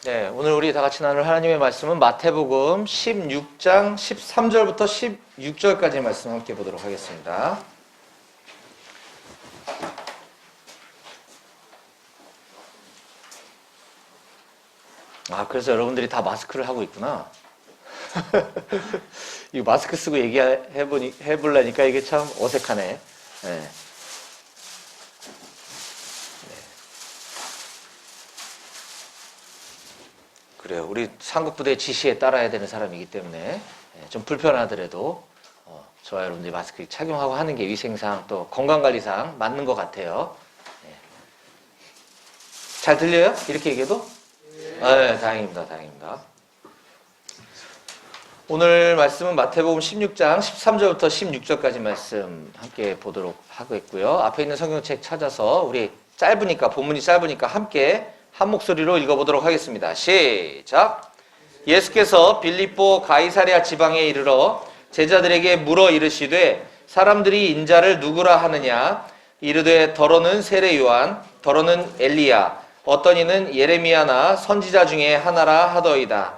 네, 오늘 우리 다 같이 나눌 하나님의 말씀은 마태복음 16장 13절부터 16절까지의 말씀 함께 보도록 하겠습니다. 그래서 여러분들이 다 마스크를 하고 있구나. 이거 마스크 쓰고 해보려니까 이게 참 어색하네. 네. 그래요. 우리 상급부대 지시에 따라야 되는 사람이기 때문에 좀 불편하더라도 저와 여러분들이 마스크 착용하고 하는 게 위생상 또 건강관리상 맞는 것 같아요. 잘 들려요? 이렇게 얘기해도? 네, 다행입니다. 다행입니다. 오늘 말씀은 마태복음 16장 13절부터 16절까지 말씀 함께 보도록 하겠고요. 앞에 있는 성경책 찾아서 우리 본문이 짧으니까 함께 한 목소리로 읽어보도록 하겠습니다. 시작! 예수께서 빌립보 가이사랴 지방에 이르러 제자들에게 물어 이르시되 사람들이 인자를 누구라 하느냐? 이르되 더러는 세례 요한, 더러는 엘리야, 어떤 이는 예레미야나 선지자 중에 하나라 하더이다.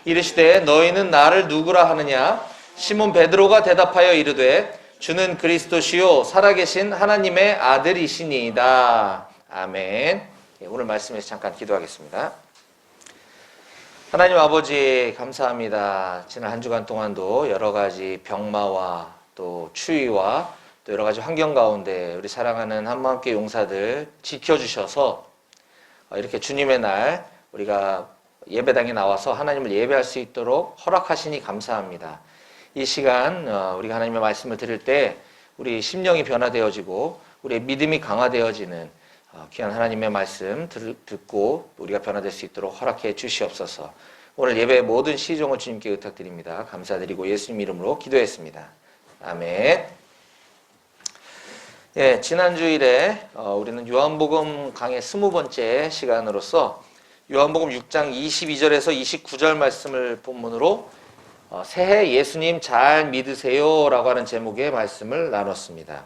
이르시되 너희는 나를 누구라 하느냐? 시몬 베드로가 대답하여 이르되 주는 그리스도시요 살아계신 하나님의 아들이시니이다. 아멘. 오늘 말씀에서 잠깐 기도하겠습니다. 하나님 아버지 감사합니다. 지난 한 주간 동안도 여러 가지 병마와 또 추위와 또 여러 가지 환경 가운데 우리 사랑하는 한마음교회 용사들 지켜주셔서 이렇게 주님의 날 우리가 예배당에 나와서 하나님을 예배할 수 있도록 허락하시니 감사합니다. 이 시간 우리가 하나님의 말씀을 들을 때 우리 심령이 변화되어지고 우리의 믿음이 강화되어지는 귀한 하나님의 말씀 듣고 우리가 변화될 수 있도록 허락해 주시옵소서. 오늘 예배의 모든 시종을 주님께 의탁드립니다. 감사드리고 예수님 이름으로 기도했습니다. 아멘. 지난 주일에 우리는 요한복음 강의 20번째 시간으로서 요한복음 6장 22절에서 29절 말씀을 본문으로 새해 예수님 잘 믿으세요 라고 하는 제목의 말씀을 나눴습니다.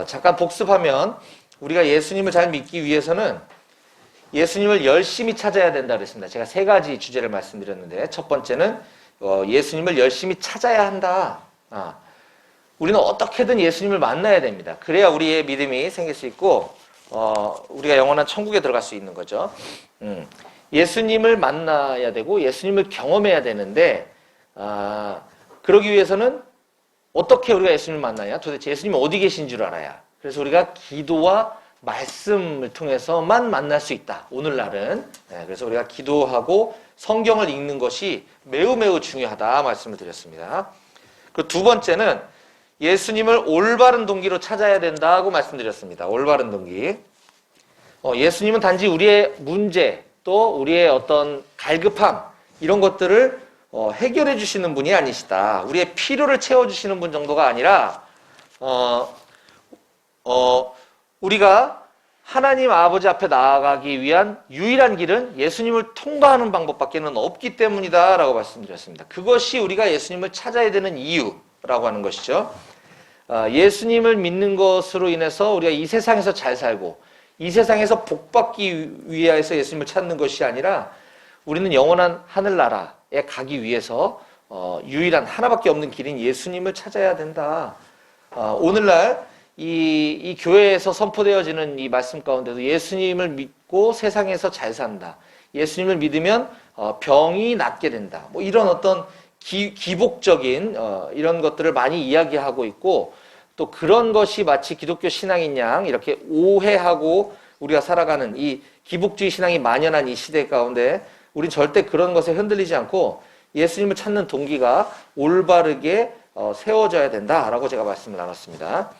잠깐 복습하면 우리가 예수님을 잘 믿기 위해서는 예수님을 열심히 찾아야 된다 그랬습니다. 제가 세 가지 주제를 말씀드렸는데 첫 번째는 예수님을 열심히 찾아야 한다. 우리는 어떻게든 예수님을 만나야 됩니다. 그래야 우리의 믿음이 생길 수 있고 우리가 영원한 천국에 들어갈 수 있는 거죠. 예수님을 만나야 되고 예수님을 경험해야 되는데 그러기 위해서는 어떻게 우리가 예수님을 만나냐? 도대체 예수님이 어디 계신 줄 알아야. 그래서 우리가 기도와 말씀을 통해서만 만날 수 있다. 오늘날은. 그래서 우리가 기도하고 성경을 읽는 것이 매우 매우 중요하다 말씀을 드렸습니다. 그리고 두 번째는 예수님을 올바른 동기로 찾아야 된다고 말씀드렸습니다. 올바른 동기. 예수님은 단지 우리의 문제 또 우리의 어떤 갈급함 이런 것들을 해결해 주시는 분이 아니시다. 우리의 필요를 채워주시는 분 정도가 아니라 우리가 하나님 아버지 앞에 나아가기 위한 유일한 길은 예수님을 통과하는 방법밖에는 없기 때문이다 라고 말씀드렸습니다. 그것이 우리가 예수님을 찾아야 되는 이유라고 하는 것이죠. 예수님을 믿는 것으로 인해서 우리가 이 세상에서 잘 살고 이 세상에서 복받기 위해서 예수님을 찾는 것이 아니라 우리는 영원한 하늘나라에 가기 위해서 유일한 하나밖에 없는 길인 예수님을 찾아야 된다. 오늘날 이 교회에서 선포되어지는 이 말씀 가운데도 예수님을 믿고 세상에서 잘 산다. 예수님을 믿으면 병이 낫게 된다. 뭐 이런 어떤 기복적인 이런 것들을 많이 이야기하고 있고 또 그런 것이 마치 기독교 신앙인 양 이렇게 오해하고 우리가 살아가는 이 기복주의 신앙이 만연한 이 시대 가운데 우린 절대 그런 것에 흔들리지 않고 예수님을 찾는 동기가 올바르게 세워져야 된다라고 제가 말씀을 나눴습니다.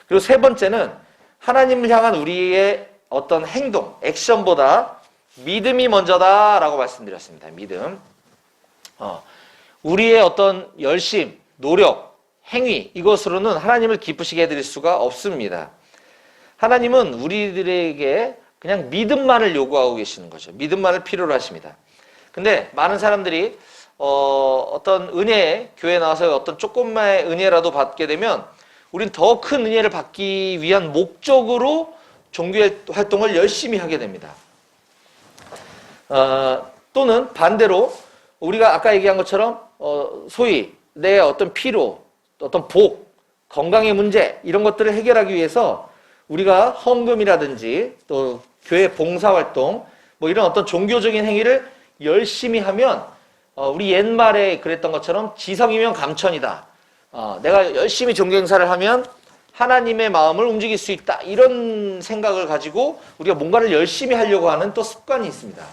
그리고 세 번째는 하나님을 향한 우리의 어떤 행동, 액션보다 믿음이 먼저다라고 말씀드렸습니다. 믿음. 우리의 어떤 열심, 노력, 행위 이것으로는 하나님을 기쁘시게 해드릴 수가 없습니다. 하나님은 우리들에게 그냥 믿음만을 요구하고 계시는 거죠. 믿음만을 필요로 하십니다. 근데 많은 사람들이 어떤 은혜, 교회에 나와서 어떤 조금만의 은혜라도 받게 되면 우린 더 큰 은혜를 받기 위한 목적으로 종교 활동을 열심히 하게 됩니다. 또는 반대로 우리가 아까 얘기한 것처럼 소위 내 어떤 필요, 어떤 복, 건강의 문제 이런 것들을 해결하기 위해서 우리가 헌금이라든지 또 교회 봉사활동 뭐 이런 어떤 종교적인 행위를 열심히 하면 우리 옛말에 그랬던 것처럼 지성이면 감천이다. 내가 열심히 종교 행사를 하면 하나님의 마음을 움직일 수 있다. 이런 생각을 가지고 우리가 뭔가를 열심히 하려고 하는 또 습관이 있습니다.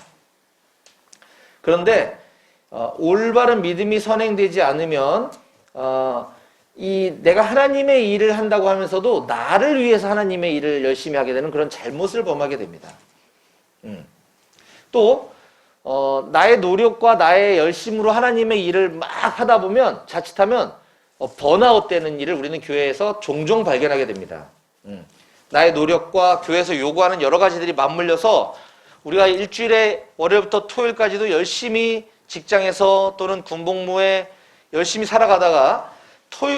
그런데 올바른 믿음이 선행되지 않으면 내가 하나님의 일을 한다고 하면서도 나를 위해서 하나님의 일을 열심히 하게 되는 그런 잘못을 범하게 됩니다. 또 나의 노력과 나의 열심으로 하나님의 일을 막 하다 보면 자칫하면 번아웃 되는 일을 우리는 교회에서 종종 발견하게 됩니다. 나의 노력과 교회에서 요구하는 여러 가지들이 맞물려서 우리가 일주일에 월요일부터 토요일까지도 열심히 직장에서 또는 군복무에 열심히 살아가다가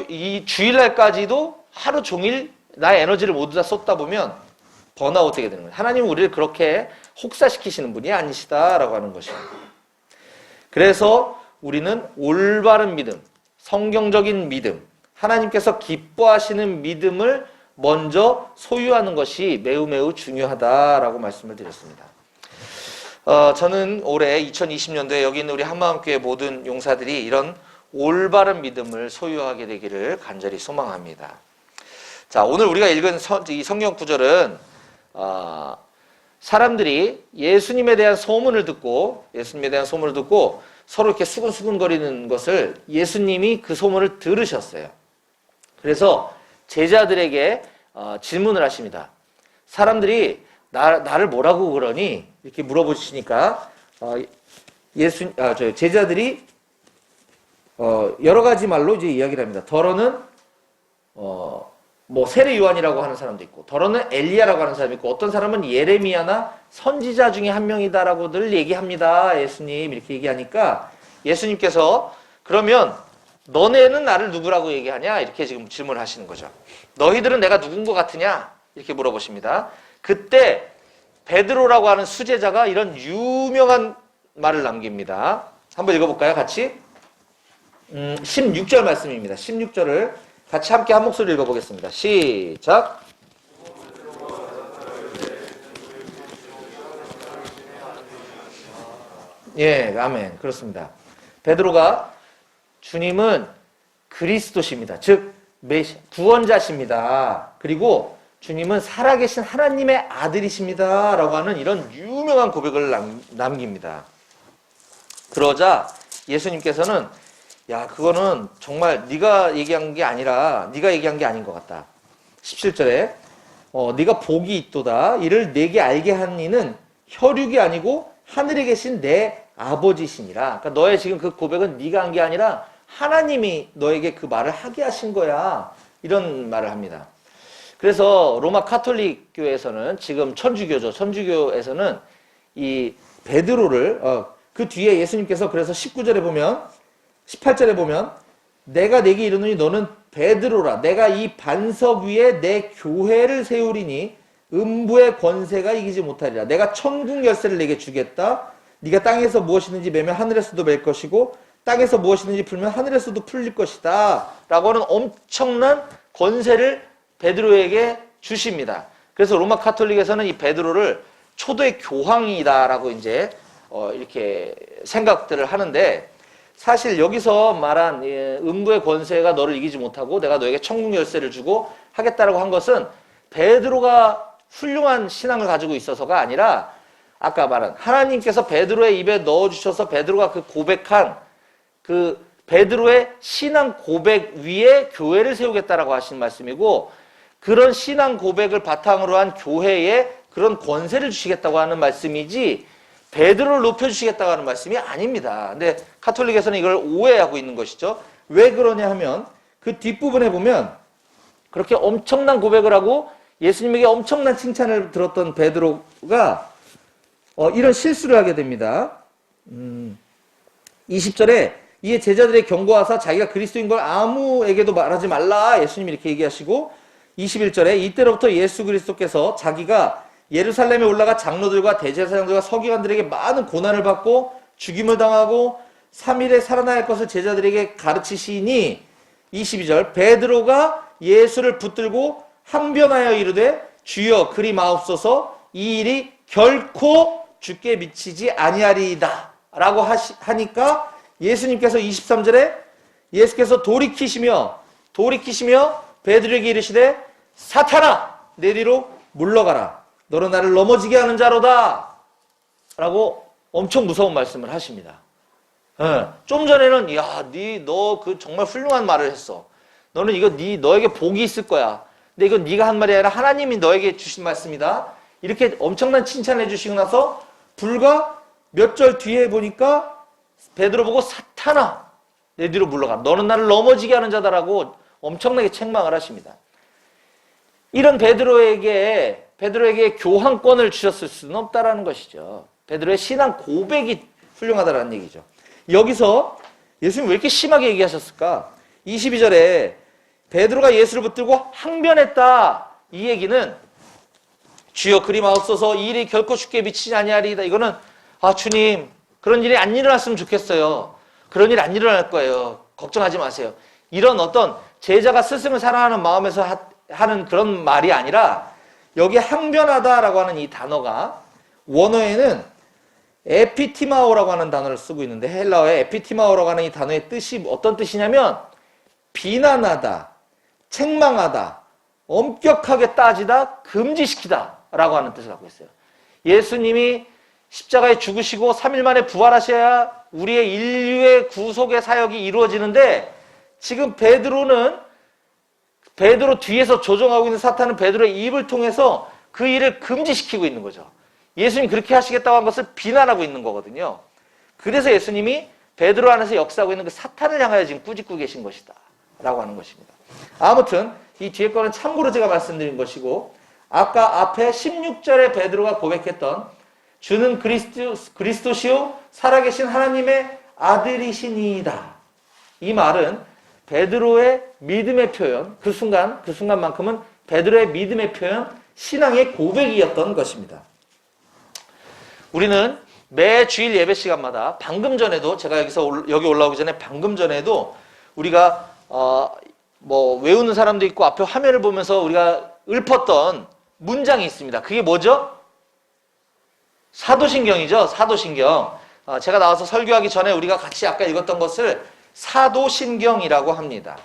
이 주일날까지도 하루 종일 나의 에너지를 모두 다 쏟다 보면 번아웃 되게 되는 거예요. 하나님은 우리를 그렇게 혹사시키시는 분이 아니시다라고 하는 것입니다. 그래서 우리는 올바른 믿음, 성경적인 믿음, 하나님께서 기뻐하시는 믿음을 먼저 소유하는 것이 매우 매우 중요하다라고 말씀을 드렸습니다. 저는 올해 2020년도에 여기 있는 우리 한마음교회 모든 용사들이 이런 올바른 믿음을 소유하게 되기를 간절히 소망합니다. 자, 오늘 우리가 읽은 이 성경 구절은 사람들이 예수님에 대한 소문을 듣고 서로 이렇게 수근수근거리는 것을 예수님이 그 소문을 들으셨어요. 그래서 제자들에게 질문을 하십니다. 사람들이 나를 뭐라고 그러니? 이렇게 물어보시니까 제자들이 여러 가지 말로 이제 이야기를 합니다. 더러는 뭐 세례 요한이라고 하는 사람도 있고, 더러는 엘리야라고 하는 사람이 있고, 어떤 사람은 예레미야나 선지자 중에 한 명이다라고 늘 얘기합니다. 예수님 이렇게 얘기하니까 예수님께서 그러면 너네는 나를 누구라고 얘기하냐? 이렇게 지금 질문을 하시는 거죠. 너희들은 내가 누군 것 같으냐? 이렇게 물어보십니다. 그때 베드로라고 하는 수제자가 이런 유명한 말을 남깁니다. 한번 읽어볼까요? 같이? 16절 말씀입니다. 16절을 같이 함께 한 목소리 읽어보겠습니다. 시작! 예, 아멘. 그렇습니다. 베드로가 주님은 그리스도십니다. 즉 구원자십니다. 그리고 주님은 살아계신 하나님의 아들이십니다. 라고 하는 이런 유명한 고백을 남깁니다. 그러자 예수님께서는 야, 그거는 정말 네가 얘기한 게 아니라 네가 얘기한 게 아닌 것 같다. 17절에 네가 복이 있도다. 이를 내게 알게 한 이는 혈육이 아니고 하늘에 계신 내 아버지시니라. 그러니까 너의 지금 그 고백은 네가 한 게 아니라 하나님이 너에게 그 말을 하게 하신 거야. 이런 말을 합니다. 그래서 로마 카톨릭 교회에서는 지금 천주교죠. 천주교에서는 이 베드로를 그 뒤에 예수님께서 그래서 19절에 보면 18절에 보면 내가 내게 이르노니 너는 베드로라. 내가 이 반석 위에 내 교회를 세우리니 음부의 권세가 이기지 못하리라. 내가 천국 열쇠를 내게 주겠다. 네가 땅에서 무엇이든지 매면 하늘에서도 맬 것이고 땅에서 무엇이든지 풀면 하늘에서도 풀릴 것이다. 라고 하는 엄청난 권세를 베드로에게 주십니다. 그래서 로마 카톨릭에서는 이 베드로를 초대 교황이다라고 이제 이렇게 생각들을 하는데 사실 여기서 말한 음부의 권세가 너를 이기지 못하고 내가 너에게 천국 열쇠를 주고 하겠다라고 한 것은 베드로가 훌륭한 신앙을 가지고 있어서가 아니라 아까 말한 하나님께서 베드로의 입에 넣어주셔서 베드로가 그 고백한 그 베드로의 신앙 고백 위에 교회를 세우겠다라고 하신 말씀이고 그런 신앙 고백을 바탕으로 한 교회에 그런 권세를 주시겠다고 하는 말씀이지 베드로를 높여주시겠다고 하는 말씀이 아닙니다. 근데 카톨릭에서는 이걸 오해하고 있는 것이죠. 왜 그러냐 하면 그 뒷부분에 보면 그렇게 엄청난 고백을 하고 예수님에게 엄청난 칭찬을 들었던 베드로가 이런 실수를 하게 됩니다. 20절에 이에 제자들의 경고하사 자기가 그리스도인 걸 아무에게도 말하지 말라 예수님이 이렇게 얘기하시고 21절에 이때로부터 예수 그리스도께서 자기가 예루살렘에 올라가 장로들과 대제사장들과 서기관들에게 많은 고난을 받고 죽임을 당하고 3일에 살아날 것을 제자들에게 가르치시니 22절 베드로가 예수를 붙들고 항변하여 이르되 주여 그리 마옵소서 이 일이 결코 주께 미치지 아니하리이다 라고 하니까 예수님께서 23절에 예수께서 돌이키시며 베드로에게 이르시되 사탄아 내 뒤로 물러가라 너는 나를 넘어지게 하는 자로다 라고 엄청 무서운 말씀을 하십니다. 네. 좀 전에는 야, 너 그 정말 훌륭한 말을 했어. 너는 이거 너에게 복이 있을 거야. 근데 이건 네가 한 말이 아니라 하나님이 너에게 주신 말씀이다. 이렇게 엄청난 칭찬해 주시고 나서 불과 몇 절 뒤에 보니까 베드로 보고 사탄아 내 뒤로 물러가. 너는 나를 넘어지게 하는 자다라고 엄청나게 책망을 하십니다. 이런 베드로에게 교환권을 주셨을 수는 없다라는 것이죠. 베드로의 신앙 고백이 훌륭하다라는 얘기죠. 여기서 예수님 왜 이렇게 심하게 얘기하셨을까? 22절에 베드로가 예수를 붙들고 항변했다. 이 얘기는 주여 그리 마옵소서 이 일이 결코 주께 미치지 아니하리이다. 이거는 주님 그런 일이 안 일어났으면 좋겠어요. 그런 일 안 일어날 거예요. 걱정하지 마세요. 이런 어떤 제자가 스승을 사랑하는 마음에서 하는 그런 말이 아니라 여기 항변하다라고 하는 이 단어가 원어에는 에피티마오라고 하는 단어를 쓰고 있는데 헬라어의 에피티마오라고 하는 이 단어의 뜻이 어떤 뜻이냐면 비난하다, 책망하다, 엄격하게 따지다, 금지시키다 라고 하는 뜻을 갖고 있어요. 예수님이 십자가에 죽으시고 3일 만에 부활하셔야 우리의 인류의 구속의 사역이 이루어지는데 지금 베드로 뒤에서 조종하고 있는 사탄은 베드로의 입을 통해서 그 일을 금지시키고 있는 거죠. 예수님이 그렇게 하시겠다고 한 것을 비난하고 있는 거거든요. 그래서 예수님이 베드로 안에서 역사하고 있는 그 사탄을 향하여 지금 꾸짖고 계신 것이다 라고 하는 것입니다. 아무튼 이 뒤에 거는 참고로 제가 말씀드린 것이고 아까 앞에 16절에 베드로가 고백했던 주는 그리스도시요 살아계신 하나님의 아들이시니이다. 이 말은 베드로의 믿음의 표현, 그 순간만큼은 베드로의 믿음의 표현, 신앙의 고백이었던 것입니다. 우리는 매 주일 예배 시간마다 방금 전에도 제가 여기 올라오기 전에 방금 전에도 우리가 외우는 사람도 있고 앞에 화면을 보면서 우리가 읊었던 문장이 있습니다. 그게 뭐죠? 사도신경이죠. 사도신경. 제가 나와서 설교하기 전에 우리가 같이 아까 읽었던 것을 사도신경이라고 합니다.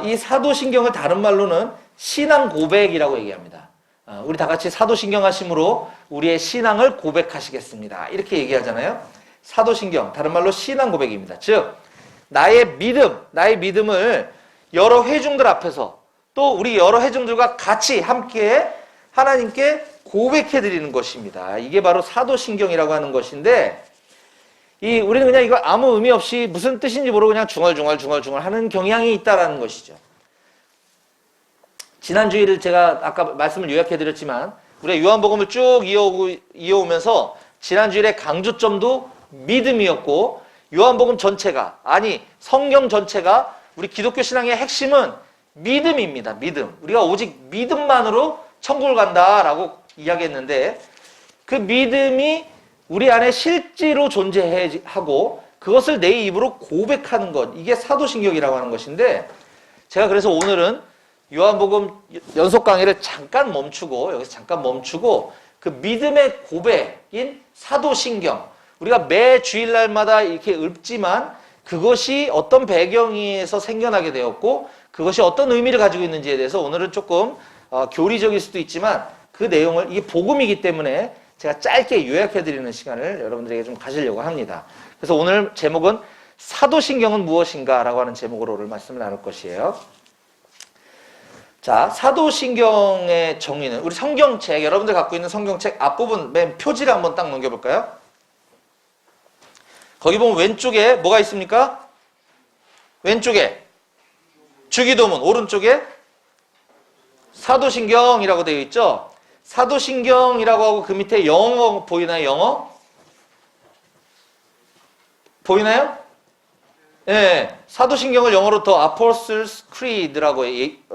이 사도신경을 다른 말로는 신앙 고백이라고 얘기합니다. 우리 다 같이 사도신경 하심으로 우리의 신앙을 고백하시겠습니다. 이렇게 얘기하잖아요. 사도신경, 다른 말로 신앙 고백입니다. 즉, 나의 믿음을 여러 회중들 앞에서 또 우리 여러 회중들과 같이 함께 하나님께 고백해 드리는 것입니다. 이게 바로 사도신경이라고 하는 것인데 우리는 그냥 이거 아무 의미 없이 무슨 뜻인지 모르고 그냥 중얼중얼 하는 경향이 있다라는 것이죠. 지난 주일을 제가 아까 말씀을 요약해 드렸지만 우리가 요한복음을 쭉 이어오면서 지난 주일의 강조점도 믿음이었고 요한복음 전체가 성경 전체가 우리 기독교 신앙의 핵심은 믿음입니다. 믿음. 우리가 오직 믿음만으로 천국을 간다라고 이야기했는데 그 믿음이 우리 안에 실제로 존재하고 그것을 내 입으로 고백하는 것, 이게 사도신경이라고 하는 것인데 제가 그래서 오늘은 요한복음 연속 강의를 여기서 잠깐 멈추고 그 믿음의 고백인 사도신경, 우리가 매 주일날마다 이렇게 읊지만 그것이 어떤 배경에서 생겨나게 되었고 그것이 어떤 의미를 가지고 있는지에 대해서 오늘은 조금 교리적일 수도 있지만 그 내용을, 이게 복음이기 때문에 제가 짧게 요약해드리는 시간을 여러분들에게 좀 가지려고 합니다. 그래서 오늘 제목은 사도신경은 무엇인가 라고 하는 제목으로 오늘 말씀을 나눌 것이에요. 자, 사도신경의 정의는 우리 성경책, 여러분들 갖고 있는 성경책 앞부분 맨 표지를 한번 딱 넘겨볼까요? 거기 보면 왼쪽에 뭐가 있습니까? 왼쪽에 주기도문, 오른쪽에 사도신경이라고 되어 있죠? 사도신경이라고 하고 그 밑에 영어 보이나요? 영어? 보이나요? 네, 사도신경을 영어로 The Apostles' Creed라고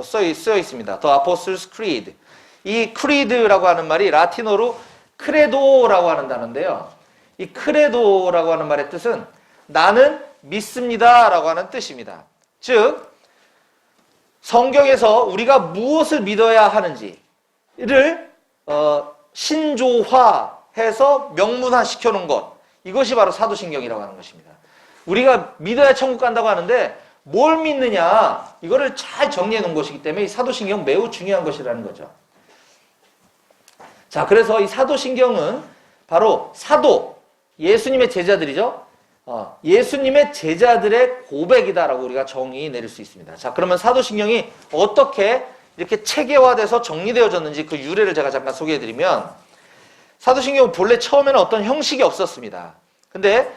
쓰여 있습니다. The Apostles' Creed. 이 크리드라고 하는 말이 라틴어로 크레도라고 하는 단어인데요. 이 크레도라고 하는 말의 뜻은 나는 믿습니다라고 하는 뜻입니다. 즉 성경에서 우리가 무엇을 믿어야 하는지를 신조화해서 명문화 시켜놓은 것, 이것이 바로 사도신경이라고 하는 것입니다. 우리가 믿어야 천국 간다고 하는데 뭘 믿느냐, 이거를 잘 정리해 놓은 것이기 때문에 이 사도신경은 매우 중요한 것이라는 거죠. 자, 그래서 이 사도신경은 바로 사도, 예수님의 제자들이죠. 예수님의 제자들의 고백이다라고 우리가 정의 내릴 수 있습니다. 자, 그러면 사도신경이 어떻게 이렇게 체계화돼서 정리되어졌는지 그 유래를 제가 잠깐 소개해드리면, 사도신경은 본래 처음에는 어떤 형식이 없었습니다. 근데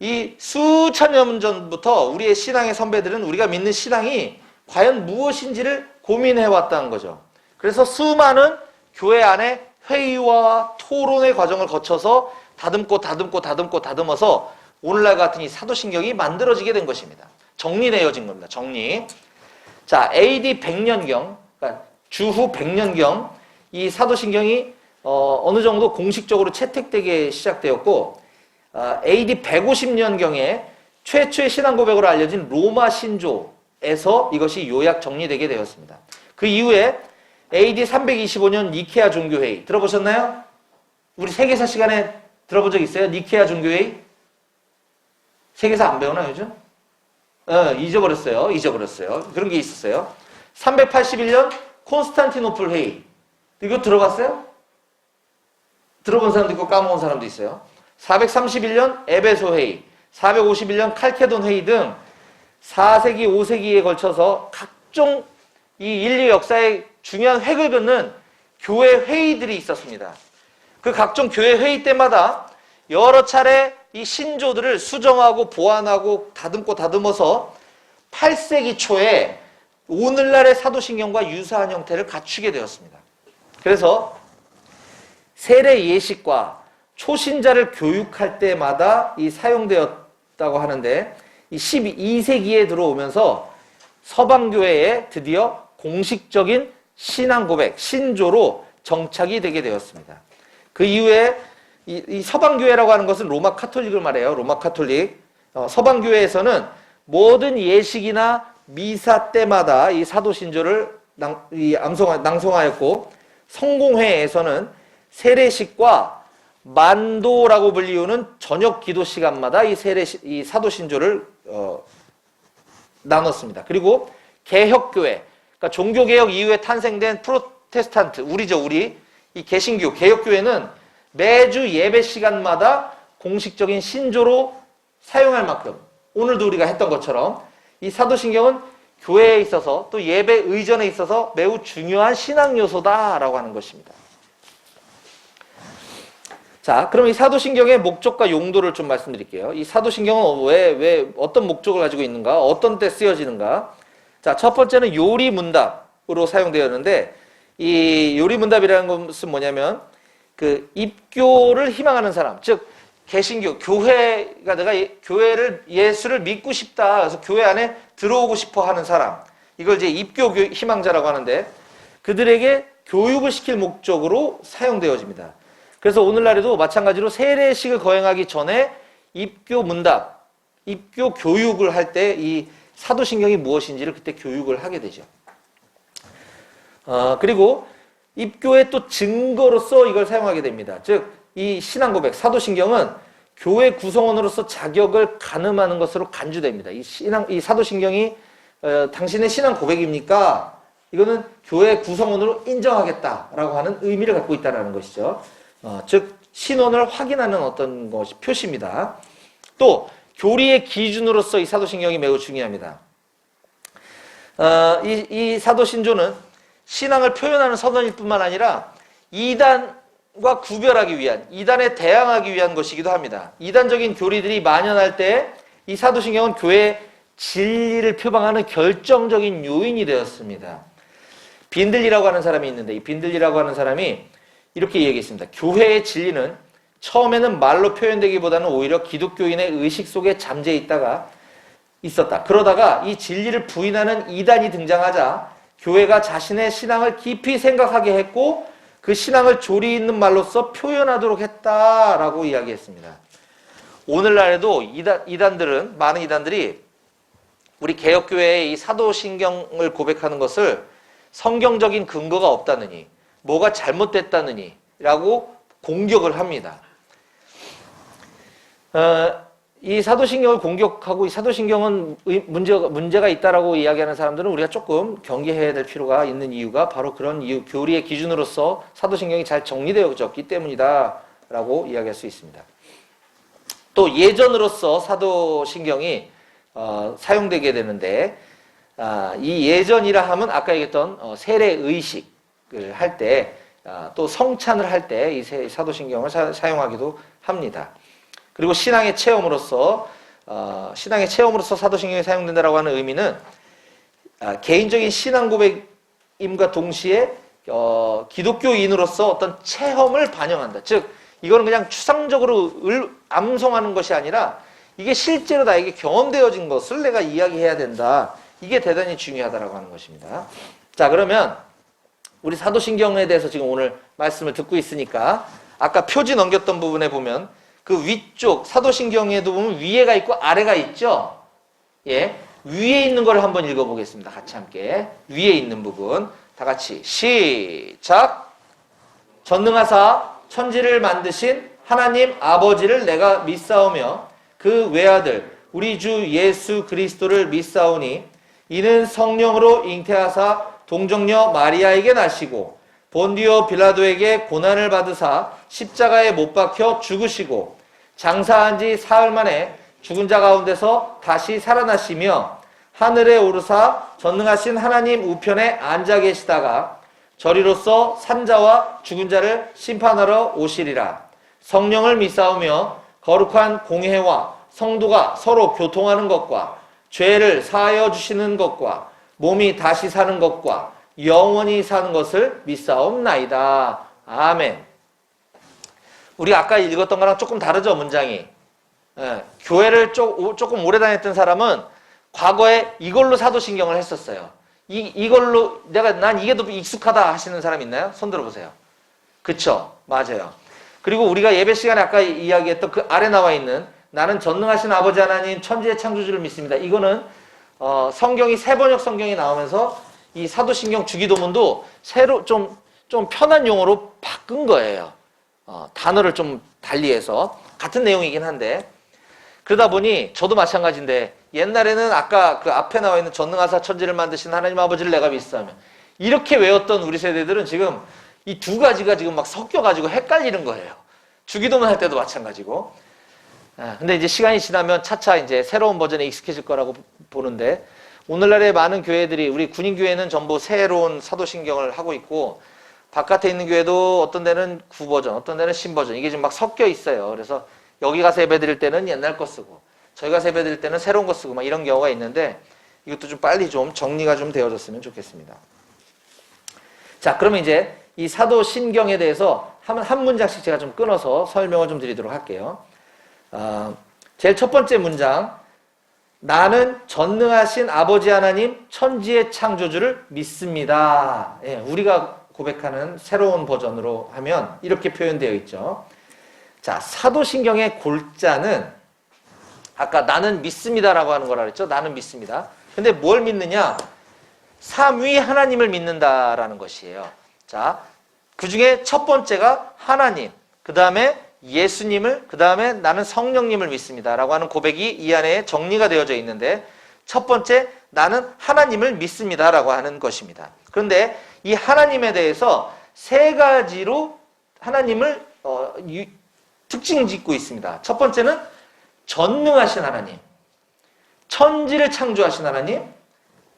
이 수천 년 전부터 우리의 신앙의 선배들은 우리가 믿는 신앙이 과연 무엇인지를 고민해왔다는 거죠. 그래서 수많은 교회 안에 회의와 토론의 과정을 거쳐서 다듬어서 오늘날 같은 이 사도신경이 만들어지게 된 것입니다. 정리되어진 겁니다. 정리. 자, AD 100년경, 그러니까 주후 100년경 이 사도신경이 어느 정도 공식적으로 채택되게 시작되었고, AD 150년경에 최초의 신앙 고백으로 알려진 로마 신조에서 이것이 요약 정리되게 되었습니다. 그 이후에 AD 325년 니케아 종교회의 들어보셨나요? 우리 세계사 시간에 들어본 적 있어요? 니케아 종교회의? 세계사 안 배우나 요즘? 잊어버렸어요. 그런 게 있었어요. 381년 콘스탄티노플 회의. 이거 들어봤어요? 들어본 사람도 있고 까먹은 사람도 있어요. 431년 에베소 회의, 451년 칼케돈 회의 등 4세기, 5세기에 걸쳐서 각종 이 인류 역사의 중요한 획을 긋는 교회 회의들이 있었습니다. 그 각종 교회 회의 때마다 여러 차례 이 신조들을 수정하고 보완하고 다듬어서 8세기 초에 오늘날의 사도신경과 유사한 형태를 갖추게 되었습니다. 그래서 세례 예식과 초신자를 교육할 때마다 이 사용되었다고 하는데, 이 12세기에 들어오면서 서방교회에 드디어 공식적인 신앙 고백, 신조로 정착이 되게 되었습니다. 그 이후에 이 서방교회라고 하는 것은 로마 카톨릭을 말해요. 로마 카톨릭. 서방교회에서는 모든 예식이나 미사 때마다 이 사도신조를 낭송하였고, 성공회에서는 세례식과 만도라고 불리우는 저녁 기도 시간마다 이 사도신조를 나눴습니다. 그리고 개혁교회, 그러니까 종교개혁 이후에 탄생된 프로테스탄트, 우리 이 개신교, 개혁교회는 매주 예배 시간마다 공식적인 신조로 사용할 만큼, 오늘도 우리가 했던 것처럼 이 사도신경은 교회에 있어서 또 예배 의전에 있어서 매우 중요한 신앙 요소다라고 하는 것입니다. 자, 그럼 이 사도신경의 목적과 용도를 좀 말씀드릴게요. 이 사도신경은 왜 어떤 목적을 가지고 있는가, 어떤 때 쓰여지는가. 자, 첫 번째는 요리문답으로 사용되었는데, 이 요리문답이라는 것은 뭐냐면 그 입교를 희망하는 사람, 즉 개신교, 교회가 내가 교회를, 예수를 믿고 싶다, 그래서 교회 안에 들어오고 싶어 하는 사람, 이걸 이제 입교 희망자라고 하는데, 그들에게 교육을 시킬 목적으로 사용되어집니다. 그래서 오늘날에도 마찬가지로 세례식을 거행하기 전에 입교 문답, 입교 교육을 할 때 이 사도신경이 무엇인지를 그때 교육을 하게 되죠. 그리고 입교의 또 증거로서 이걸 사용하게 됩니다. 즉, 이 신앙 고백, 사도신경은 교회 구성원으로서 자격을 가늠하는 것으로 간주됩니다. 이 사도신경이 당신의 신앙 고백입니까? 이거는 교회 구성원으로 인정하겠다라고 하는 의미를 갖고 있다는 것이죠. 즉 신원을 확인하는 어떤 것이 표시입니다. 또 교리의 기준으로서 이 사도신경이 매우 중요합니다. 이 사도신조는 신앙을 표현하는 서론일 뿐만 아니라 이단과 구별하기 위한, 이단에 대항하기 위한 것이기도 합니다. 이단적인 교리들이 만연할 때 이 사도신경은 교회의 진리를 표방하는 결정적인 요인이 되었습니다. 빈들리라고 하는 사람이 있는데, 이 빈들리라고 하는 사람이 이렇게 얘기했습니다. 교회의 진리는 처음에는 말로 표현되기보다는 오히려 기독교인의 의식 속에 잠재 있었다. 그러다가 이 진리를 부인하는 이단이 등장하자 교회가 자신의 신앙을 깊이 생각하게 했고, 그 신앙을 조리 있는 말로써 표현하도록 했다라고 이야기했습니다. 오늘날에도 이단들은, 많은 이단들이 우리 개혁교회의 이 사도신경을 고백하는 것을 성경적인 근거가 없다느니, 뭐가 잘못됐다느니 라고 공격을 합니다. 이 사도신경을 공격하고, 이 사도신경은 문제가 있다라고 이야기하는 사람들은 우리가 조금 경계해야 될 필요가 있는 이유가 바로 그런 이유, 교리의 기준으로서 사도신경이 잘 정리되어졌기 때문이다 라고 이야기할 수 있습니다. 또 예전으로서 사도신경이 사용되게 되는데, 이 예전이라 하면 아까 얘기했던 세례의식을 할 때, 또 성찬을 할 때 이 사도신경을 사용하기도 합니다. 그리고 신앙의 체험으로서 사도신경이 사용된다라고 하는 의미는 개인적인 신앙 고백임과 동시에 기독교인으로서 어떤 체험을 반영한다. 즉 이거는 그냥 추상적으로 암송하는 것이 아니라 이게 실제로 나에게 경험되어진 것을 내가 이야기해야 된다. 이게 대단히 중요하다라고 하는 것입니다. 자, 그러면 우리 사도신경에 대해서 지금 오늘 말씀을 듣고 있으니까 아까 표지 넘겼던 부분에 보면 그 위쪽 사도신경에도 보면 위에가 있고 아래가 있죠. 예, 위에 있는 걸 한번 읽어보겠습니다. 같이 함께 위에 있는 부분 다 같이 시작. 전능하사 천지를 만드신 하나님 아버지를 내가 믿사오며 그 외아들 우리 주 예수 그리스도를 믿사오니 이는 성령으로 잉태하사 동정녀 마리아에게 나시고 본디오 빌라도에게 고난을 받으사 십자가에 못 박혀 죽으시고 장사한 지 사흘 만에 죽은 자 가운데서 다시 살아나시며 하늘에 오르사 전능하신 하나님 우편에 앉아 계시다가 저리로서 산자와 죽은 자를 심판하러 오시리라. 성령을 믿사오며 거룩한 공회와 성도가 서로 교통하는 것과 죄를 사하여 주시는 것과 몸이 다시 사는 것과 영원히 사는 것을 믿사옵나이다. 아멘. 우리 아까 읽었던 거랑 조금 다르죠, 문장이. 예, 교회를 조금 오래 다녔던 사람은 과거에 이걸로 사도신경을 했었어요. 이걸로 난 이게 더 익숙하다 하시는 사람 있나요? 손 들어보세요. 그쵸? 맞아요. 그리고 우리가 예배 시간에 아까 이야기했던 그 아래 나와 있는 나는 전능하신 아버지 하나님 천지의 창조주를 믿습니다. 이거는 성경이 세번역 성경이 나오면서 이 사도신경 주기도문도 새로 좀 편한 용어로 바꾼 거예요. 단어를 좀 달리해서 같은 내용이긴 한데 그러다 보니 저도 마찬가지인데 옛날에는 아까 그 앞에 나와 있는 전능하사 천지를 만드신 하나님 아버지를 내가 믿사오며 이렇게 외웠던 우리 세대들은 지금 이 두 가지가 지금 막 섞여가지고 헷갈리는 거예요. 주기도문 할 때도 마찬가지고. 근데 이제 시간이 지나면 차차 이제 새로운 버전에 익숙해질 거라고 보는데 오늘날의 많은 교회들이 우리 군인교회는 전부 새로운 사도신경을 하고 있고 바깥에 있는 교회도 어떤 데는 구버전, 어떤 데는 신버전 이게 지금 막 섞여 있어요. 그래서 여기 가서 예배 드릴 때는 옛날 거 쓰고 저희 가서 예배 드릴 때는 새로운 거 쓰고 막 이런 경우가 있는데 이것도 좀 빨리 좀 정리가 좀 되어졌으면 좋겠습니다. 자, 그러면 이제 이 사도신경에 대해서 한 문장씩 제가 좀 끊어서 설명을 좀 드리도록 할게요. 제일 첫 번째 문장 나는 전능하신 아버지 하나님 천지의 창조주를 믿습니다. 예, 우리가 고백하는 새로운 버전으로 하면 이렇게 표현되어 있죠. 자, 사도신경의 골자는 아까 나는 믿습니다라고 하는 거라 그랬죠. 나는 믿습니다. 근데 뭘 믿느냐? 삼위 하나님을 믿는다라는 것이에요. 자, 그 중에 첫 번째가 하나님, 그 다음에 예수님을, 그 다음에 나는 성령님을 믿습니다라고 하는 고백이 이 안에 정리가 되어져 있는데 첫 번째 나는 하나님을 믿습니다라고 하는 것입니다. 그런데 이 하나님에 대해서 세 가지로 하나님을 특징 짓고 있습니다. 첫 번째는 전능하신 하나님, 천지를 창조하신 하나님,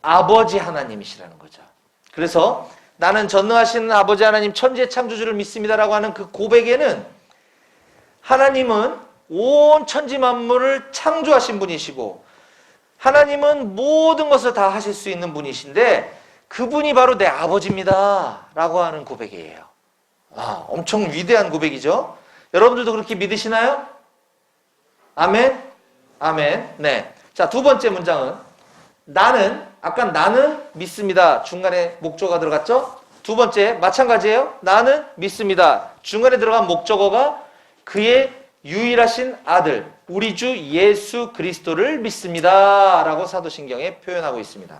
아버지 하나님이시라는 거죠. 그래서 나는 전능하신 아버지 하나님 천지의 창조주를 믿습니다라고 하는 그 고백에는 하나님은 온 천지 만물을 창조하신 분이시고 하나님은 모든 것을 다 하실 수 있는 분이신데 그분이 바로 내 아버지입니다 라고 하는 고백이에요. 엄청 위대한 고백이죠. 여러분들도 그렇게 믿으시나요? 아멘? 아멘. 네. 자, 두 번째 문장은 나는 아까 나는 믿습니다. 중간에 목조가 들어갔죠? 두 번째, 마찬가지예요. 나는 믿습니다. 중간에 들어간 목적어가 그의 유일하신 아들, 우리 주 예수 그리스도를 믿습니다. 라고 사도신경에 표현하고 있습니다.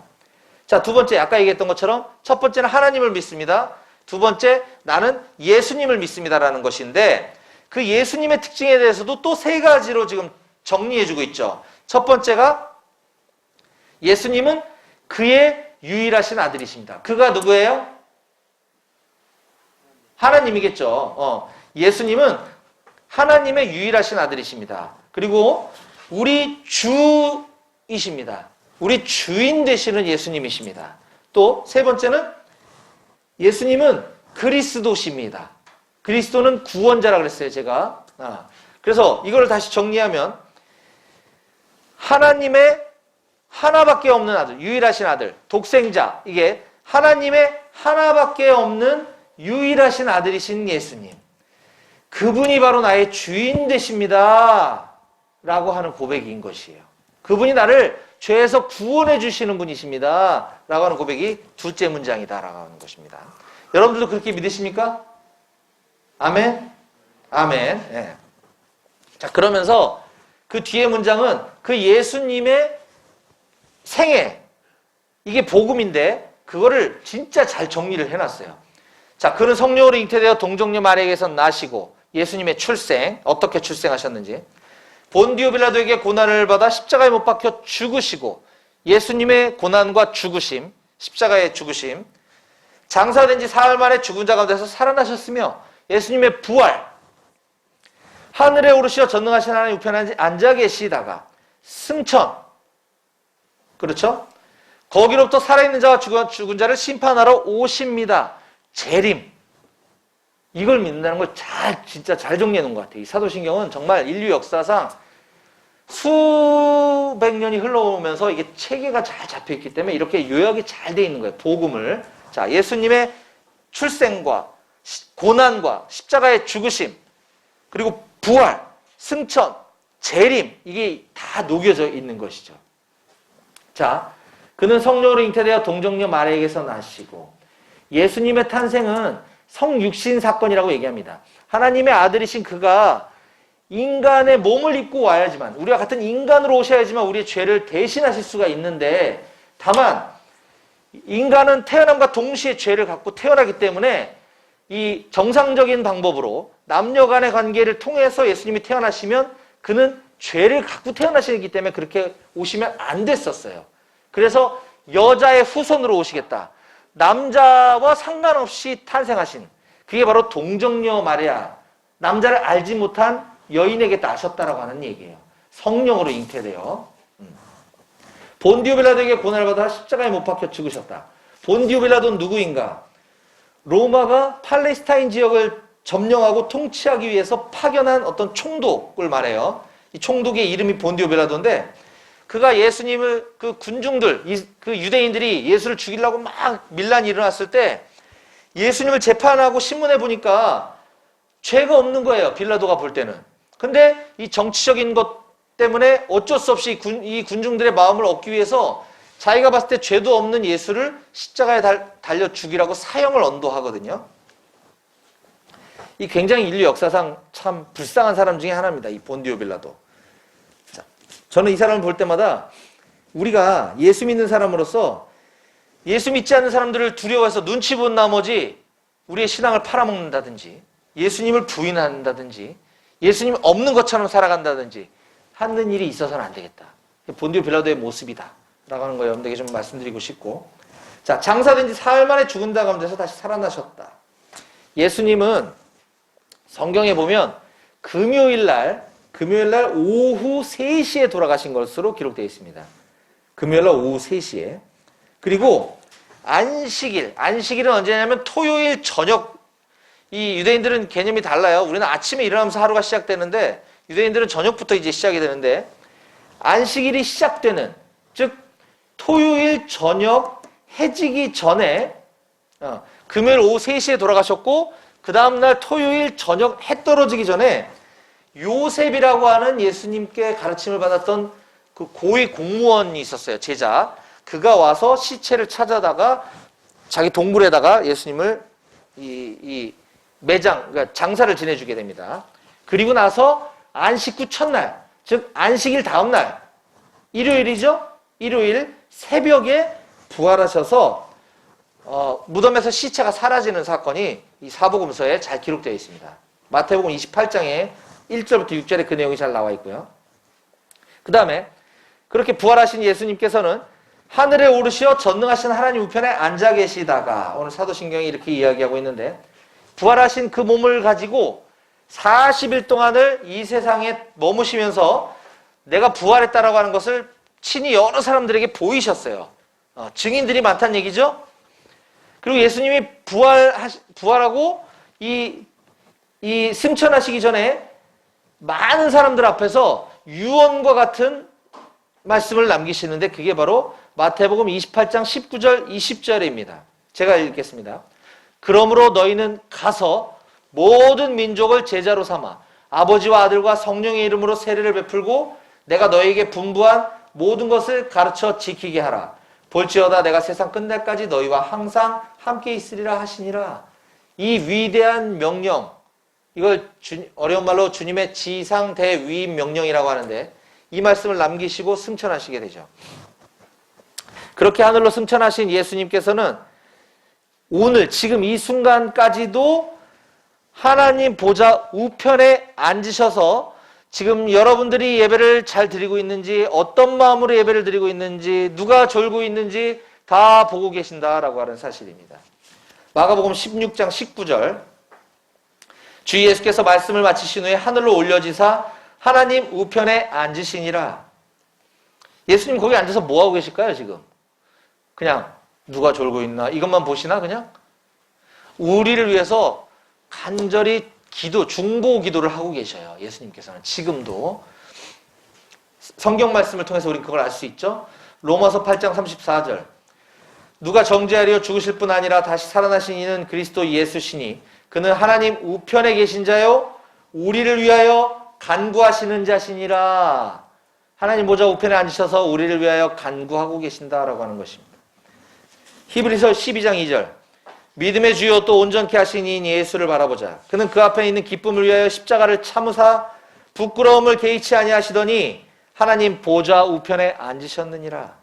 자, 두 번째, 아까 얘기했던 것처럼 첫 번째는 하나님을 믿습니다. 두 번째, 나는 예수님을 믿습니다라는 것인데 그 예수님의 특징에 대해서도 또 세 가지로 지금 정리해주고 있죠. 첫 번째가 예수님은 그의 유일하신 아들이십니다. 그가 누구예요? 하나님이겠죠. 예수님은 하나님의 유일하신 아들이십니다. 그리고 우리 주이십니다. 우리 주인 되시는 예수님이십니다. 또 세 번째는 예수님은 그리스도십니다. 그리스도는 구원자라 그랬어요, 제가. 그래서 이걸 다시 정리하면 하나님의 하나밖에 없는 아들, 유일하신 아들, 독생자, 이게 하나님의 하나밖에 없는 유일하신 아들이신 예수님. 그분이 바로 나의 주인 되십니다. 라고 하는 고백인 것이에요. 그분이 나를 죄에서 구원해 주시는 분이십니다. 라고 하는 고백이 둘째 문장이다. 라고 하는 것입니다. 여러분들도 그렇게 믿으십니까? 아멘? 아멘. 예. 자, 그러면서 그 뒤에 문장은 그 예수님의 생애, 이게 복음인데 그거를 진짜 잘 정리를 해놨어요. 자, 그는 성령으로 잉태되어 동정녀 마리아에게서 나시고 예수님의 출생, 어떻게 출생하셨는지, 본디오 빌라도에게 고난을 받아 십자가에 못 박혀 죽으시고 예수님의 고난과 죽으심, 십자가의 죽으심, 장사된 지 사흘 만에 죽은 자 가운데서 살아나셨으며 예수님의 부활, 하늘에 오르시어 전능하신 하나님 우편에 앉아 계시다가 승천, 그렇죠? 거기로부터 살아있는 자와 죽은 자를 심판하러 오십니다. 재림. 이걸 믿는다는 걸 진짜 잘 정리해 놓은 것 같아요. 이 사도신경은 정말 인류 역사상 수백 년이 흘러오면서 이게 체계가 잘 잡혀 있기 때문에 이렇게 요약이 잘 돼 있는 거예요. 복음을. 자, 예수님의 출생과 고난과 십자가의 죽으심, 그리고 부활, 승천, 재림, 이게 다 녹여져 있는 것이죠. 자, 그는 성령으로 잉태되어 동정녀 마리아에게서 나시고, 예수님의 탄생은 성육신 사건이라고 얘기합니다. 하나님의 아들이신 그가 인간의 몸을 입고 와야지만, 우리와 같은 인간으로 오셔야지만 우리의 죄를 대신하실 수가 있는데, 다만 인간은 태어남과 동시에 죄를 갖고 태어나기 때문에 이 정상적인 방법으로 남녀 간의 관계를 통해서 예수님이 태어나시면 그는 죄를 갖고 태어나시기 때문에 그렇게 오시면 안 됐었어요. 그래서 여자의 후손으로 오시겠다. 남자와 상관없이 탄생하신, 그게 바로 동정녀 마리아, 남자를 알지 못한 여인에게 나셨다라고 하는 얘기예요. 성령으로 잉태되어. 본디오 빌라도에게 고난을 받아 십자가에 못 박혀 죽으셨다. 본디오 빌라도는 누구인가? 로마가 팔레스타인 지역을 점령하고 통치하기 위해서 파견한 어떤 총독을 말해요. 이 총독의 이름이 본디오 빌라도인데, 그가 예수님을, 그 군중들, 그 유대인들이 예수를 죽이려고 막 밀란이 일어났을 때 예수님을 재판하고 신문해 보니까 죄가 없는 거예요. 빌라도가 볼 때는. 근데 이 정치적인 것 때문에 어쩔 수 없이 이 군중들의 마음을 얻기 위해서 자기가 봤을 때 죄도 없는 예수를 십자가에 달려 죽이라고 사형을 언도하거든요. 이 굉장히 인류 역사상 참 불쌍한 사람 중에 하나입니다. 이 본디오 빌라도. 자, 저는 이 사람을 볼 때마다 우리가 예수 믿는 사람으로서 예수 믿지 않는 사람들을 두려워해서 눈치 본 나머지 우리의 신앙을 팔아먹는다든지 예수님을 부인한다든지 예수님 없는 것처럼 살아간다든지 하는 일이 있어서는 안 되겠다. 본디오 빌라도의 모습이다 라고 하는 거 여러분들에게 좀 말씀드리고 싶고, 자, 장사된 지 사흘 만에 죽은 자 가운데서 다시 살아나셨다. 예수님은 성경에 보면 금요일날 오후 3시에 돌아가신 것으로 기록되어 있습니다. 금요일날 오후 3시에. 그리고 안식일은 언제냐면 토요일 저녁. 이 유대인들은 개념이 달라요. 우리는 아침에 일어나면서 하루가 시작되는데 유대인들은 저녁부터 이제 시작이 되는데, 안식일이 시작되는, 즉 토요일 저녁 해지기 전에 금요일 오후 3시에 돌아가셨고, 그 다음날 토요일 저녁 해 떨어지기 전에 요셉이라고 하는 예수님께 가르침을 받았던 그 고위 공무원이 있었어요. 제자. 그가 와서 시체를 찾아다가 자기 동굴에다가 예수님을 이 매장, 그러니까 장사를 지내주게 됩니다. 그리고 나서 안식 후 첫날, 즉 안식일 다음날, 일요일이죠? 일요일 새벽에 부활하셔서 무덤에서 시체가 사라지는 사건이 이 사복음서에 잘 기록되어 있습니다. 마태복음 28장에 1절부터 6절에 그 내용이 잘 나와 있고요. 그 다음에 그렇게 부활하신 예수님께서는 하늘에 오르시어 전능하신 하나님 우편에 앉아 계시다가, 오늘 사도신경이 이렇게 이야기하고 있는데, 부활하신 그 몸을 가지고 40일 동안을 이 세상에 머무시면서 내가 부활했다라고 하는 것을 친히 여러 사람들에게 보이셨어요. 증인들이 많다는 얘기죠. 그리고 예수님이 부활하고 이 승천하시기 전에 많은 사람들 앞에서 유언과 같은 말씀을 남기시는데, 그게 바로 마태복음 28장 19절 20절입니다. 제가 읽겠습니다. 그러므로 너희는 가서 모든 민족을 제자로 삼아 아버지와 아들과 성령의 이름으로 세례를 베풀고 내가 너희에게 분부한 모든 것을 가르쳐 지키게 하라. 볼지어다 내가 세상 끝날까지 너희와 항상 함께 있으리라 하시니라. 이 위대한 명령, 이걸 어려운 말로 주님의 지상대위임 명령이라고 하는데, 이 말씀을 남기시고 승천하시게 되죠. 그렇게 하늘로 승천하신 예수님께서는 오늘 지금 이 순간까지도 하나님 보좌 우편에 앉으셔서 지금 여러분들이 예배를 잘 드리고 있는지, 어떤 마음으로 예배를 드리고 있는지, 누가 졸고 있는지 다 보고 계신다라고 하는 사실입니다. 마가복음 16장 19절, 주 예수께서 말씀을 마치신 후에 하늘로 올려지사 하나님 우편에 앉으시니라. 예수님 거기 앉아서 뭐하고 계실까요 지금? 그냥 누가 졸고 있나 이것만 보시나 그냥? 우리를 위해서 간절히 중보 기도를 하고 계셔요. 예수님께서는 지금도. 성경 말씀을 통해서 우리는 그걸 알 수 있죠. 로마서 8장 34절, 누가 정죄하려 죽으실 뿐 아니라 다시 살아나신 이는 그리스도 예수시니 그는 하나님 우편에 계신 자요 우리를 위하여 간구하시는 자시니라. 하나님 보좌 우편에 앉으셔서 우리를 위하여 간구하고 계신다라고 하는 것입니다. 히브리서 12장 2절, 믿음의 주요 또 온전케 하신 이인 예수를 바라보자. 그는 그 앞에 있는 기쁨을 위하여 십자가를 참으사 부끄러움을 개의치 아니하시더니 하나님 보좌 우편에 앉으셨느니라.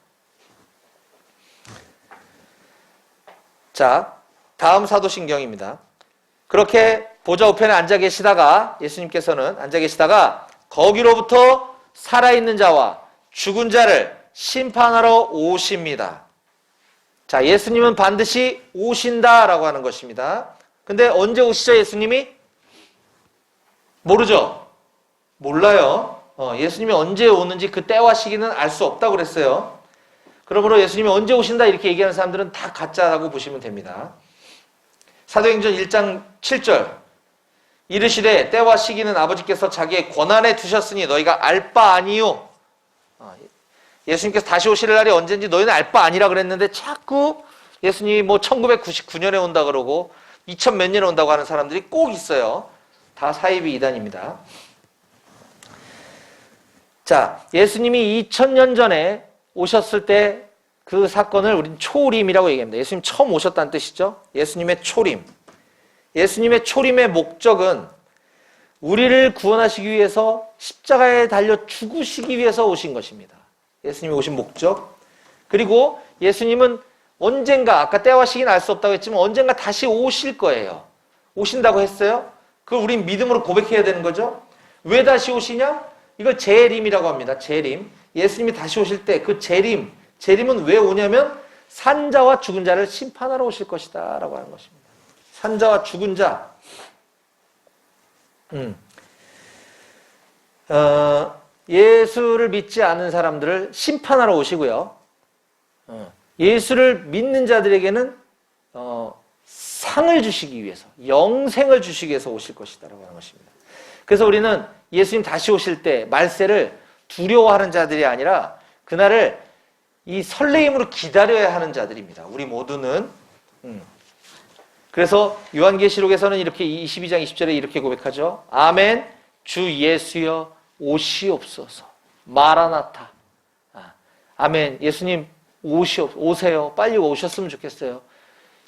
자, 다음 사도신경입니다. 그렇게 보좌 우편에 앉아 계시다가 예수님께서는 앉아 계시다가 거기로부터 살아있는 자와 죽은 자를 심판하러 오십니다. 자, 예수님은 반드시 오신다라고 하는 것입니다. 근데 언제 오시죠, 예수님이? 모르죠? 몰라요. 예수님이 언제 오는지 그 때와 시기는 알 수 없다고 그랬어요. 그러므로 예수님이 언제 오신다 이렇게 얘기하는 사람들은 다 가짜라고 보시면 됩니다. 사도행전 1장 7절, 이르시되 때와 시기는 아버지께서 자기의 권한에 두셨으니 너희가 알 바 아니요. 예수님께서 다시 오실 날이 언제인지 너희는 알 바 아니라 그랬는데 자꾸 예수님이 뭐 1999년에 온다 그러고 2000 몇 년에 온다고 하는 사람들이 꼭 있어요. 다 사이비 이단입니다. 자, 예수님이 2000년 전에 오셨을 때 그 사건을 우리는 초림이라고 얘기합니다. 예수님 처음 오셨다는 뜻이죠. 예수님의 초림. 예수님의 초림의 목적은 우리를 구원하시기 위해서 십자가에 달려 죽으시기 위해서 오신 것입니다. 예수님이 오신 목적. 그리고 예수님은 언젠가, 아까 때와 시기는 알 수 없다고 했지만 언젠가 다시 오실 거예요. 오신다고 했어요. 그걸 우린 믿음으로 고백해야 되는 거죠. 왜 다시 오시냐? 이걸 재림이라고 합니다. 재림. 예수님이 다시 오실 때 그 재림은 왜 오냐면 산자와 죽은 자를 심판하러 오실 것이다 라고 하는 것입니다. 산자와 죽은 자. 예수를 믿지 않은 사람들을 심판하러 오시고요. 예수를 믿는 자들에게는 상을 주시기 위해서, 영생을 주시기 위해서 오실 것이다 라고 하는 것입니다. 그래서 우리는 예수님 다시 오실 때 말세를 두려워하는 자들이 아니라 그날을 이 설레임으로 기다려야 하는 자들입니다. 우리 모두는. 그래서 요한계시록에서는 이렇게 22장 20절에 이렇게 고백하죠. 아멘, 주 예수여 오시옵소서. 마라나타. 아멘, 예수님 오세요. 빨리 오셨으면 좋겠어요.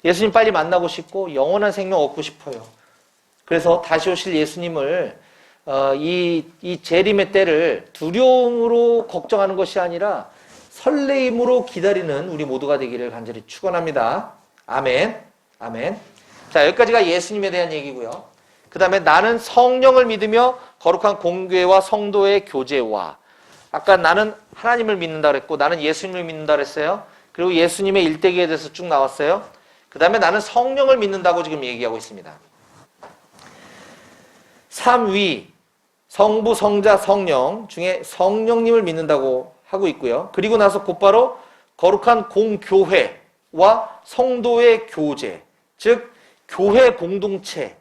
예수님 빨리 만나고 싶고 영원한 생명 얻고 싶어요. 그래서 다시 오실 예수님을 이 재림의 때를 두려움으로 걱정하는 것이 아니라 설레임으로 기다리는 우리 모두가 되기를 간절히 축원합니다. 아멘. 아멘. 자, 여기까지가 예수님에 대한 얘기고요. 그 다음에 나는 성령을 믿으며 거룩한 공교회와 성도의 교제와, 아까 나는 하나님을 믿는다 그랬고 나는 예수님을 믿는다 그랬어요. 그리고 예수님의 일대기에 대해서 쭉 나왔어요. 그 다음에 나는 성령을 믿는다고 지금 얘기하고 있습니다. 삼위, 성부, 성자, 성령 중에 성령님을 믿는다고 하고 있고요. 그리고 나서 곧바로 거룩한 공교회와 성도의 교제, 즉 교회 공동체,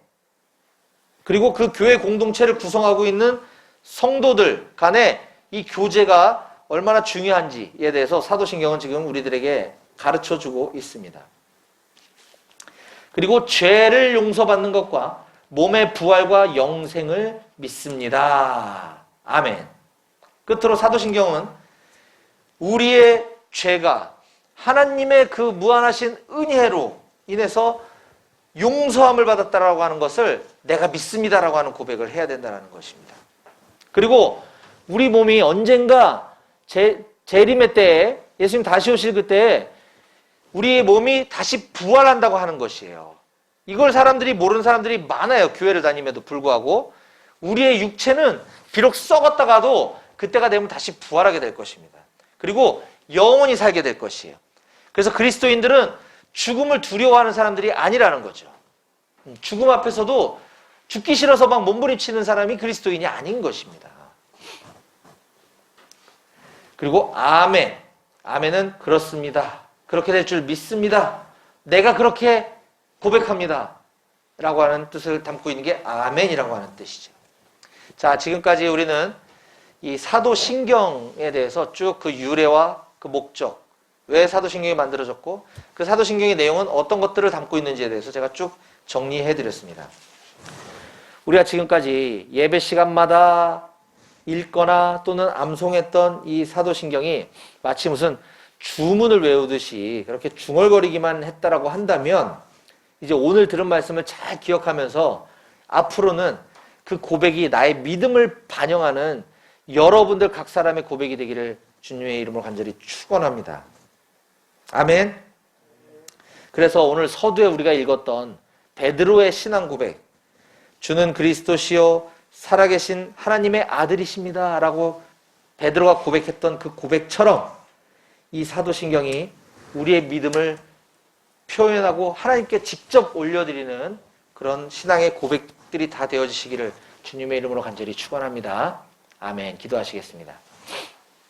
그리고 그 교회 공동체를 구성하고 있는 성도들 간에 이 교제가 얼마나 중요한지에 대해서 사도신경은 지금 우리들에게 가르쳐주고 있습니다. 그리고 죄를 용서받는 것과 몸의 부활과 영생을 믿습니다. 아멘. 끝으로 사도신경은 우리의 죄가 하나님의 그 무한하신 은혜로 인해서 용서함을 받았다라고 하는 것을 내가 믿습니다라고 하는 고백을 해야 된다는 것입니다. 그리고 우리 몸이 언젠가 재림의 때에 예수님 다시 오실 그때에 우리의 몸이 다시 부활한다고 하는 것이에요. 이걸 사람들이 모르는 사람들이 많아요. 교회를 다님에도 불구하고 우리의 육체는 비록 썩었다가도 그때가 되면 다시 부활하게 될 것입니다. 그리고 영원히 살게 될 것이에요. 그래서 그리스도인들은 죽음을 두려워하는 사람들이 아니라는 거죠. 죽음 앞에서도 죽기 싫어서 막 몸부림치는 사람이 그리스도인이 아닌 것입니다. 그리고 아멘. 아멘은 그렇습니다. 그렇게 될 줄 믿습니다. 내가 그렇게 고백합니다. 라고 하는 뜻을 담고 있는 게 아멘이라고 하는 뜻이죠. 자, 지금까지 우리는 이 사도신경에 대해서 쭉 그 유래와 그 목적, 왜 사도신경이 만들어졌고 그 사도신경의 내용은 어떤 것들을 담고 있는지에 대해서 제가 쭉 정리해드렸습니다. 우리가 지금까지 예배 시간마다 읽거나 또는 암송했던 이 사도신경이 마치 무슨 주문을 외우듯이 그렇게 중얼거리기만 했다라고 한다면 이제 오늘 들은 말씀을 잘 기억하면서 앞으로는 그 고백이 나의 믿음을 반영하는 여러분들 각 사람의 고백이 되기를 주님의 이름으로 간절히 축원합니다. 아멘. 그래서 오늘 서두에 우리가 읽었던 베드로의 신앙 고백, 주는 그리스도시요 살아계신 하나님의 아들이십니다 라고 베드로가 고백했던 그 고백처럼 이 사도신경이 우리의 믿음을 표현하고 하나님께 직접 올려드리는 그런 신앙의 고백들이 다 되어지시기를 주님의 이름으로 간절히 축원합니다. 아멘. 기도하시겠습니다.